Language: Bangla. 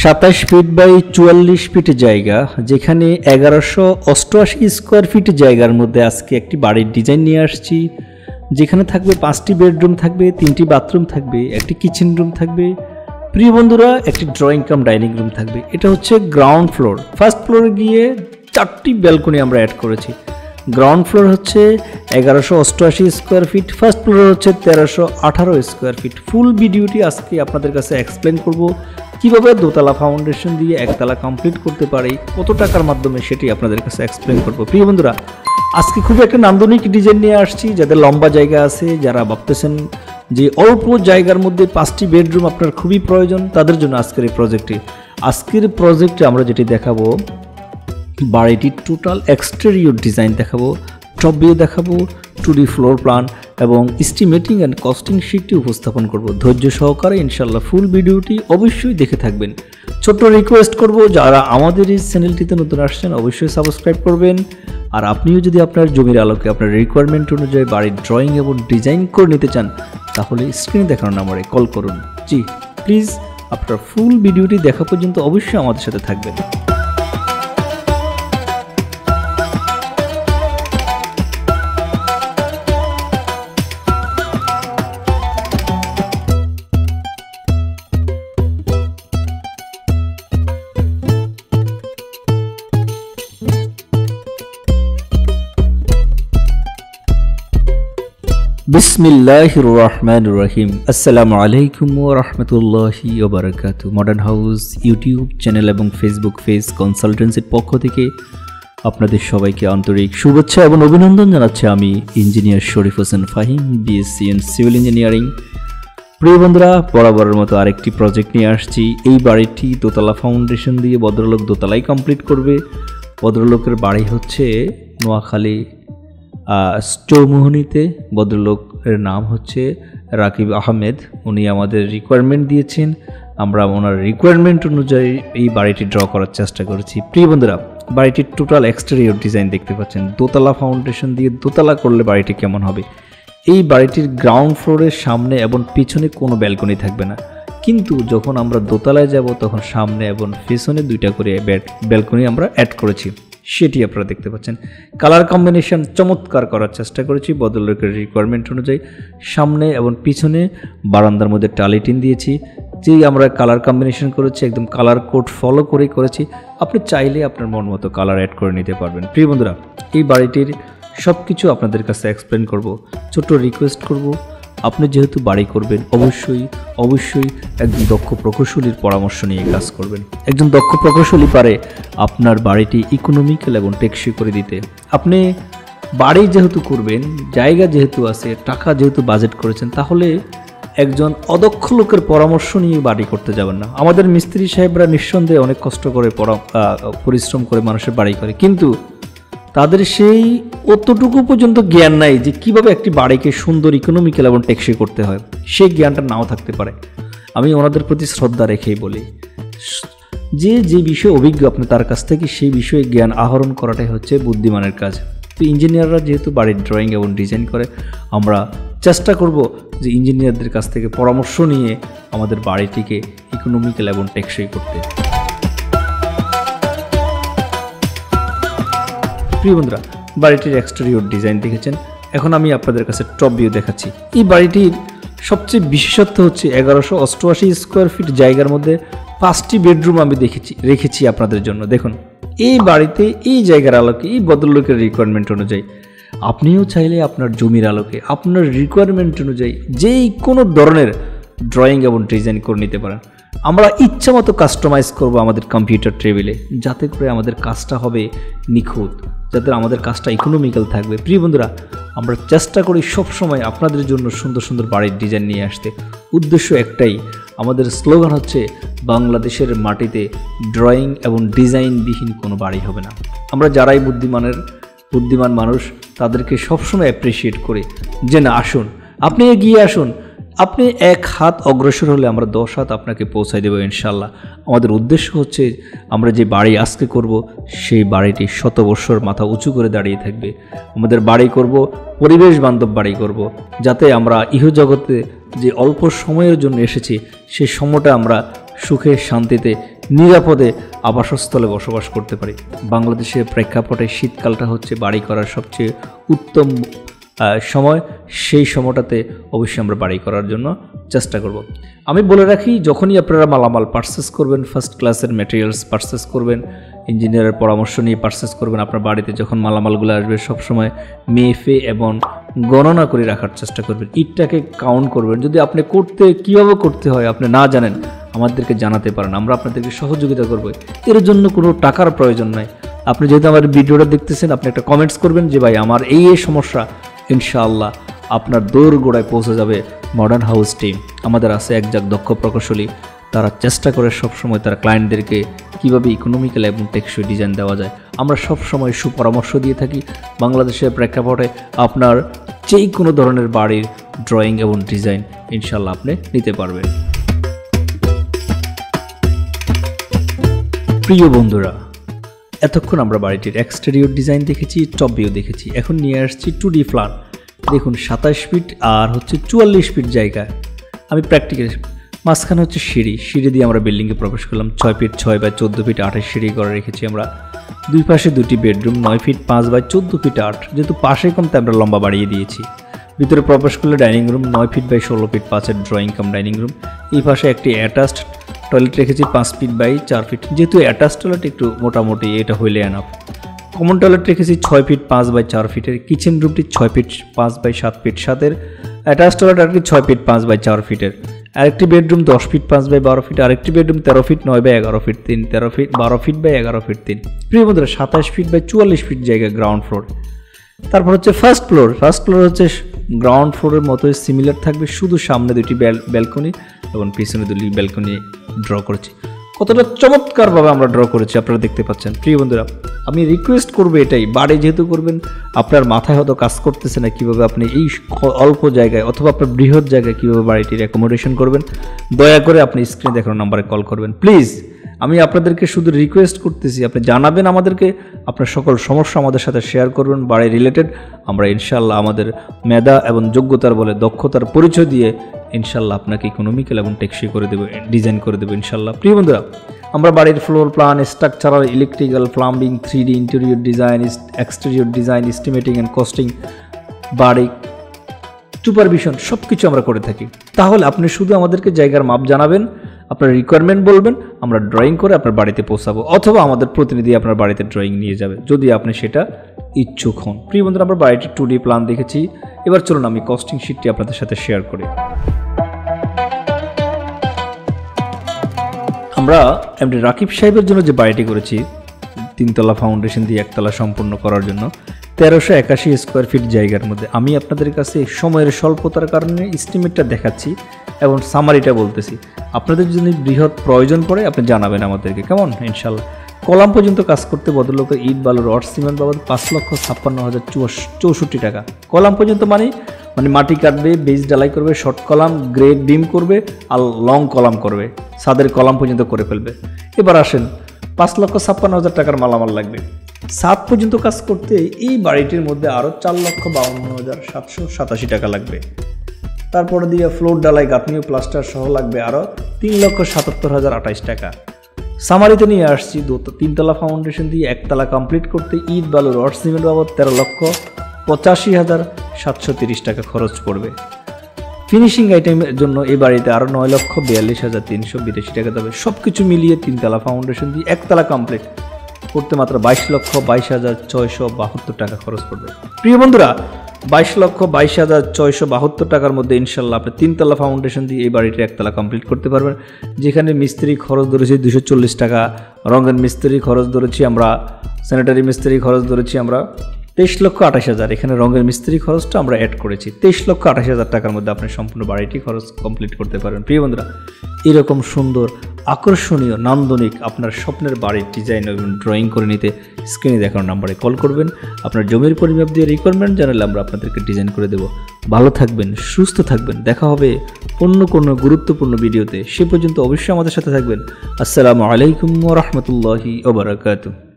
27 ফিট বাই 44 ফিট জায়গা, যেখানে 1188 স্কোয়ার ফিট জায়গার মধ্যে আজকে একটি বাড়ির ডিজাইন নিয়ে আসছি। যেখানে থাকবে 5টি বেডরুম থাকবে, 3টি বাথরুম থাকবে, একটি কিচেন রুম থাকবে। প্রিয় বন্ধুরা, একটি ড্রয়িং কাম ডাইনিং রুম থাকবে। এটা হচ্ছে গ্রাউন্ড ফ্লোর। ফার্স্ট ফ্লোরে গিয়ে 4টি ব্যালকনি আমরা অ্যাড করেছি। গ্রাউন্ড ফ্লোর হচ্ছে 1188 স্কোয়ার ফিট, ফার্স্ট ফ্লোর হচ্ছে 1318 স্কোয়ার ফিট। ফুল ভিডিওটি আজকে আপনাদের কাছে এক্সপ্লেন করব, কিভাবে দোতলা ফাউন্ডেশন দিয়ে একতলা কমপ্লিট করতে পারি, কত টাকার মাধ্যমে সেটি আপনাদের কাছে এক্সপ্লেন করব। প্রিয় বন্ধুরা, আজকে খুব একটা নান্দনিক ডিজাইন নিয়ে আসছি। যাদের লম্বা জায়গা আছে, যারা ভাবতেছেন যে অল্প জায়গার মধ্যে 5টি বেডরুম আপনার খুবই প্রয়োজন, তাদের জন্য আজকের এই প্রজেক্টটি। আজকের প্রজেক্টে আমরা যেটি দেখাবো, বাড়িটির টোটাল এক্সটেরিয়র ডিজাইন দেখাবো, টপ ভিউ দেখাবো, 2D ফ্লোর প্ল্যান এবং এস্টিমেটিং অ্যান্ড কস্টিং শিটটি উপস্থাপন করব। ধৈর্য সহকারে ইনশাল্লাহ ফুল ভিডিওটি অবশ্যই দেখে থাকবেন। ছোট্ট রিকোয়েস্ট করব, যারা আমাদের এই চ্যানেলটিতে নতুন আসছেন অবশ্যই সাবস্ক্রাইব করবেন। আর আপনিও যদি আপনার জমির আলোকে আপনার রিকোয়ারমেন্ট অনুযায়ী বাড়ির ড্রয়িং এবং ডিজাইন করে নিতে চান, তাহলে স্ক্রিনে দেখানো নম্বরে কল করুন। জি প্লিজ, আপনার ফুল ভিডিওটি দেখা পর্যন্ত অবশ্যই আমাদের সাথে থাকবেন। বিসমিল্লাহির রহমানির রহিম। আসসালামু আলাইকুম ওয়া রাহমাতুল্লাহি ওয়া বারাকাতুহু। মডার্ন হাউস ইউটিউব চ্যানেল এবং ফেসবুক পেজ কনসালটেন্সির পক্ষ থেকে আপনাদের সবাইকে আন্তরিক শুভেচ্ছা এবং অভিনন্দন জানাচ্ছি আমি engineer Sharif Hossain Fahim, BSc in civil engineering. প্রিয় বন্ধুরা, বরাবরের মতো আরেকটি প্রজেক্ট নিয়ে আসছি। এই বাড়িটি দোতলা ফাউন্ডেশন দিয়ে ভদ্রলোক দোতলাই কমপ্লিট করবে। ভদ্রলোকের বাড়ি হচ্ছে নোয়াখালী চৌমোহনীতে। ভদ্রলোকের নাম হচ্ছে রাকিব আহমেদ। উনি আমাদের রিকোয়ারমেন্ট দিয়েছেন, আমরা ওনার রিকোয়ারমেন্ট অনুযায়ী এই বাড়িটি ড্র করার চেষ্টা করেছি। প্রিয় বন্ধুরা, বাড়িটির টোটাল এক্সটেরিয়র ডিজাইন দেখতে পাচ্ছেন। দোতলা ফাউন্ডেশন দিয়ে দোতলা করলে বাড়িটি কেমন হবে। এই বাড়িটির গ্রাউন্ড ফ্লোরের সামনে এবং পিছনে কোনো ব্যালকনি থাকবে না, কিন্তু যখন আমরা দোতলায় যাব তখন সামনে এবং পিছনে 2টা করে ব্যালকনি আমরা অ্যাড করেছি, সেটি আপনারা দেখতে পাচ্ছেন। কালার কম্বিনেশন চমৎকার করার চেষ্টা করেছি ভদ্রলোকের রিকোয়ারমেন্ট অনুযায়ী। সামনে এবং পিছনে বারান্দার মধ্যে টালিটিন দিয়েছি, যেই আমরা কালার কম্বিনেশন করেছি একদম কালার কোড ফলো করেই করেছি। আপনি চাইলে আপনার মন মতো কালার অ্যাড করে নিতে পারবেন। প্রিয় বন্ধুরা, এই বাড়িটির সব কিছু আপনাদের কাছে এক্সপ্লেন করব। ছোট্ট রিকোয়েস্ট করব, আপনি যেহেতু বাড়ি করবেন অবশ্যই একজন দক্ষ প্রকৌশলীর পরামর্শ নিয়ে কাজ করবেন। একজন দক্ষ প্রকৌশলী পারে আপনার বাড়িটি ইকোনমিক্যাল এবং টেকসই করে দিতে। আপনি বাড়ি যেহেতু করবেন, জায়গা যেহেতু আছে, টাকা যেহেতু বাজেট করেছেন, তাহলে একজন অদক্ষ লোকের পরামর্শ নিয়ে বাড়ি করতে যাবেন না। আমাদের মিস্ত্রি সাহেবরা নিঃসন্দেহে অনেক কষ্ট করে পরিশ্রম করে মানুষের বাড়ি করে, কিন্তু তাদের সেই অতটুকু পর্যন্ত জ্ঞান নাই যে কিভাবে একটি বাড়িকে সুন্দর ইকোনমিক্যাল এবং টেকসই করতে হয়। সেই জ্ঞানটা নাও থাকতে পারে। আমি ওনাদের প্রতি শ্রদ্ধা রেখেই বলি, যে বিষয়ে অভিজ্ঞ আপনি তার কাছ থেকে সেই বিষয়ে জ্ঞান আহরণ করাটাই হচ্ছে বুদ্ধিমানের কাজ। তো ইঞ্জিনিয়াররা যেহেতু বাড়ির ড্রয়িং এবং ডিজাইন করে, আমরা চেষ্টা করব যে ইঞ্জিনিয়ারদের কাছ থেকে পরামর্শ নিয়ে আমাদের বাড়িটিকে ইকোনমিক্যাল এবং টেকসই করতে। প্রিয় বন্ধুরা, বাড়িটির এক্সটেরিয়র ডিজাইন দেখেছেন, এখন আমি আপনাদের কাছে টপ ভিউ দেখাচ্ছি। এই বাড়িটির সবচেয়ে বিশেষত্ব হচ্ছে 1188 স্কোয়ার ফিট জায়গার মধ্যে 5টি বেডরুম আমি রেখেছি আপনাদের জন্য। দেখুন, এই বাড়িতে এই জায়গার আলোকে, এই ভদ্রলোকের রিকোয়ারমেন্ট অনুযায়ী আপনিও চাইলে আপনার জমির আলোকে আপনার রিকোয়ারমেন্ট অনুযায়ী যেই কোনো ধরনের ড্রয়িং এবং ডিজাইন করে নিতে পারেন। আমরা ইচ্ছা মতো কাস্টমাইজ করব আমাদের কম্পিউটার টেবিলে, যাতে করে আমাদের কাজটা হবে নিখুঁত, যাতে আমাদের কাজটা ইকোনমিক্যাল থাকবে। প্রিয় বন্ধুরা, আমরা চেষ্টা করি সবসময় আপনাদের জন্য সুন্দর সুন্দর বাড়ির ডিজাইন নিয়ে আসতে। উদ্দেশ্য একটাই, আমাদের স্লোগান হচ্ছে বাংলাদেশের মাটিতে ড্রয়িং এবং ডিজাইনবিহীন কোনো বাড়ি হবে না। আমরা যারাই বুদ্ধিমান মানুষ, তাদেরকে সবসময় অ্যাপ্রিসিয়েট করি যে না, আসুন, আপনি এগিয়ে আসুন, আপনি 1 হাত অগ্রসর হলে আমরা 10 হাত আপনাকে পৌঁছায় দেব ইনশাল্লাহ। আমাদের উদ্দেশ্য হচ্ছে আমরা যে বাড়ি আজকে করব, সেই বাড়িটি 100 বছর মাথা উঁচু করে দাঁড়িয়ে থাকবে। আমাদের বাড়ি করব, পরিবেশ বান্ধব বাড়ি করব, যাতে আমরা ইহজগতে যে অল্প সময়ের জন্য এসেছি সেই সময়টা আমরা সুখে শান্তিতে নিরাপদে আবাসস্থলে বসবাস করতে পারি। বাংলাদেশের প্রেক্ষাপটে শীতকালটা হচ্ছে বাড়ি করার সবচেয়ে উত্তম সময়। সেই সময়টাতে অবশ্যই আমরা বাড়ি করার জন্য চেষ্টা করব। আমি বলে রাখি, যখনই আপনারা মালামাল পারচেস করবেন, ফার্স্ট ক্লাসের ম্যাটেরিয়ালস পারচেস করবেন, ইঞ্জিনিয়ারের পরামর্শ নিয়ে পারচেস করবেন, আপনার বাড়িতে যখন মালামালগুলো আসবে সবসময় মেপে এবং গণনা করে রাখার চেষ্টা করবেন। ইটটাকে কাউন্ট করবেন। যদি আপনি কীভাবে করতে হয় আপনি না জানেন, আমাদেরকে জানাতে পারেন, আমরা আপনাদেরকে সহযোগিতা করব। এর জন্য কোনো টাকার প্রয়োজন নাই। আপনি যেহেতু আমার ভিডিওটা দেখতেছেন, আপনি একটা কমেন্টস করবেন যে ভাই আমার এই সমস্যা, ইনশাআল্লাহ আপনার দৌড় গোড়ায় পৌঁছে যাবে মডার্ন হাউস টিম। আমাদের আছে একজন দক্ষ প্রকৌশলী, তারা চেষ্টা করে সবসময় তারা ক্লায়েন্টদেরকে কীভাবে ইকোনমিক্যাল এবং টেকসই ডিজাইন দেওয়া যায়। আমরা সবসময় সুপরামর্শ দিয়ে থাকি। বাংলাদেশের প্রেক্ষাপটে আপনার যেই কোনো ধরনের বাড়ির ড্রয়িং এবং ডিজাইন ইনশাআল্লাহ আপনি নিতে পারবেন। প্রিয় বন্ধুরা, এতক্ষণ আমরা বাড়িটির এক্সটেরিয়র ডিজাইন দেখেছি, টপ ভিউ দেখেছি। এখন নিয়ে আসছি 2D প্ল্যান। দেখুন 27 ফিট আর হচ্ছে 44 ফিট জায়গা। আমি প্র্যাকটিক্যাল, মাঝখানে হচ্ছে সিঁড়ি দিয়ে আমরা বিল্ডিংয়ে প্রবেশ করলাম। 6 ফিট 6 বাই 14 ফিট 28 সিঁড়ি করে রেখেছি আমরা। দুই পাশে দুটি বেডরুম, 9 ফিট 5 বাই 14 ফিট 8। যেহেতু পাশে কমতে আমরা লম্বা বাড়িয়ে দিয়েছি। ভিতরে প্রবেশ করলে dining room 9 feet by 16 feet 5-এর ড্রয়িং কাম ডাইনিং রুম। এই পাশে একটি অ্যাটাচড টয়লেট রেখেছি 5 ফিট বাই 4 ফিট। যেহেতু অ্যাটাচ টয়লেট একটু মোটামুটি এটা হইলে এনাফ। কমন টয়লেট রেখেছি 6 ফিট 5 বাই 4 ফিটের। কিচেন রুমটি 6 ফিট 5 বাই 7 ফিট 7-এর। অ্যাটাচ টয়লেট আরেকটি 6 ফিট 5 বাই 4 ফিটের। আরেকটি বেডরুম 10 ফিট 5 বাই 12 ফিট। আরেকটি bedroom 13 feet 9 by 11 feet 3। 13 feet 12 feet by 11 feet 3। প্রিয় বন্ধুরা, 27 ফিট বাই 44 ফিট জায়গা গ্রাউন্ড ফ্লোর। তারপর হচ্ছে ফার্স্ট ফ্লোর হচ্ছে গ্রাউন্ড ফ্লোরের মতোই সিমিলার থাকবে, শুধু সামনে দুটি ব্যালকনি এবং পিছনে দুটি ব্যালকনি ড্র করেছি। কতটা চমৎকারভাবে আমরা ড্র করেছি আপনারা দেখতে পাচ্ছেন। প্রিয় বন্ধুরা, আমি রিকোয়েস্ট করবো এটাই, বাড়ি যেহেতু করবেন, আপনার মাথায় হয়তো কাজ করতেছে না কীভাবে আপনি এই অল্প জায়গায় অথবা আপনার বৃহৎ জায়গায় কীভাবে বাড়িটির অ্যাকোমোডেশন করবেন, দয়া করে আপনি স্ক্রিনে দেখানো নাম্বারে কল করবেন প্লিজ। আমি আপনাদেরকে শুধু রিকোয়েস্ট করতেছি, আপনি জানাবেন আমাদেরকে, আপনার সকল সমস্যা আমাদের সাথে শেয়ার করবেন বাড়ি রিলেটেড। আমরা ইনশাআল্লাহ আমাদের মেধা এবং যোগ্যতার বলে দক্ষতার পরিচয় দিয়ে ইনশাআল্লাহ আপনাকে ইকোনমিক্যাল এবং টেকসই করে দেবো, ডিজাইন করে দেবো ইনশাআল্লাহ। প্রিয় বন্ধুরা, আমরা বাড়ির floor plan, structural, electrical, plumbing, 3D interior design, exterior design, estimating and costing, বাড়ি সুপারভিশন সব কিছু আমরা করে থাকি। তাহলে আপনি শুধু আমাদেরকে জায়গার মাপ জানাবেন, আপনার রিকোয়ারমেন্ট বলবেন, আমরা ড্রয়িং করে আপনার বাড়িতে পৌঁছাবো, অথবা আমাদের প্রতিনিধি আপনার বাড়িতে ড্রয়িং নিয়ে যাবে যদি আপনি সেটা ইচ্ছুক হন। প্রিয় বন্ধুরা, আমরা বাড়িটির 2D প্ল্যান দেখেছি। এবার চলুন আমি কস্টিং শিটটি আপনাদের সাথে শেয়ার করি। আমরা এমডি রাকিব সাহেবের জন্য যে বাড়িটি করেছি, 3 তলা ফাউন্ডেশন দিয়ে 1 তলা সম্পূর্ণ করার জন্য 1381 স্কোয়ার ফিট জায়গার মধ্যে আমি আপনাদের কাছে সময়ের স্বল্পতার কারণে এস্টিমেটটা দেখাচ্ছি এবং সামারিটা বলতেছি। আপনাদের যদি বৃহৎ প্রয়োজন পড়ে আপনি জানাবেন আমাদেরকে, কেমন? ইনশাল্লাহ। কলাম পর্যন্ত কাজ করতে ভদ্রলোকের ইট, বালু, রড, সিমেন্ট বাবদ 5,56,064 টাকা। কলাম পর্যন্ত মানে মাটি কাটবে, বেজ ডালাই করবে, শর্ট কলাম, গ্রেড বিম করবে আর লং কলাম করবে, ছাদের কলাম পর্যন্ত করে ফেলবে। এবার আসেন, 5,56,000 টাকার মালামাল লাগবে। ছাদ পর্যন্ত কাজ করতে এই বাড়িটির মধ্যে আরও 4,52,787 টাকা লাগবে। তারপরে দিয়ে ফ্লোর ডালাই, গাঁথনি ও প্লাস্টার সহ লাগবে আরও 3,77,028 টাকা। সামারিতে নিয়ে আসছি 3 তলা ফাউন্ডেশন দিয়ে 1 তলা কমপ্লিট করতে ইট, বালু, রড, সিমেন্ট বাবদ 13,85,730 টাকা খরচ পড়বে। ফিনিশিং আইটেমের জন্য এই বাড়িতে আরও 9,42,382 টাকা দেবে। সব কিছু মিলিয়ে 3 তলা ফাউন্ডেশন দিয়ে 1 তলা কমপ্লিট করতে মাত্র 22,22,672 টাকা খরচ পড়বে। প্রিয় বন্ধুরা, 22,22,672 টাকার মধ্যে ইনশাল্লাহ আপনি 3 তলা ফাউন্ডেশন দিয়ে এই বাড়িটি 1 তলা কমপ্লিট করতে পারবেন। যেখানে মিস্ত্রি খরচ ধরেছি 240 টাকা, রঙের মিস্ত্রি খরচ ধরেছি আমরা, স্যানিটারি মিস্ত্রি খরচ ধরেছি আমরা 23,28,000। এখানে রঙের মিস্ত্রি খরচটা আমরা অ্যাড করেছি। 23,28,000 টাকার মধ্যে আপনি সম্পূর্ণ বাড়িটি খরচ কমপ্লিট করতে পারবেন। প্রিয় বন্ধুরা, এরকম সুন্দর, আকর্ষণীয়, নান্দনিক আপনার স্বপ্নের বাড়ির ডিজাইন এবং ড্রয়িং করে নিতে স্ক্রিনে দেখানো নাম্বারে কল করবেন। আপনার জমির পরিমাপ দিয়ে রিকোয়ারমেন্ট জানালে আমরা আপনাদেরকে ডিজাইন করে দেব। ভালো থাকবেন, সুস্থ থাকবেন, দেখা হবে অন্য কোনো গুরুত্বপূর্ণ ভিডিওতে। সে পর্যন্ত অবশ্যই আমাদের সাথে থাকবেন। আসসালামু আলাইকুম ওয়া রাহমাতুল্লাহি ওয়া বারাকাতুহু।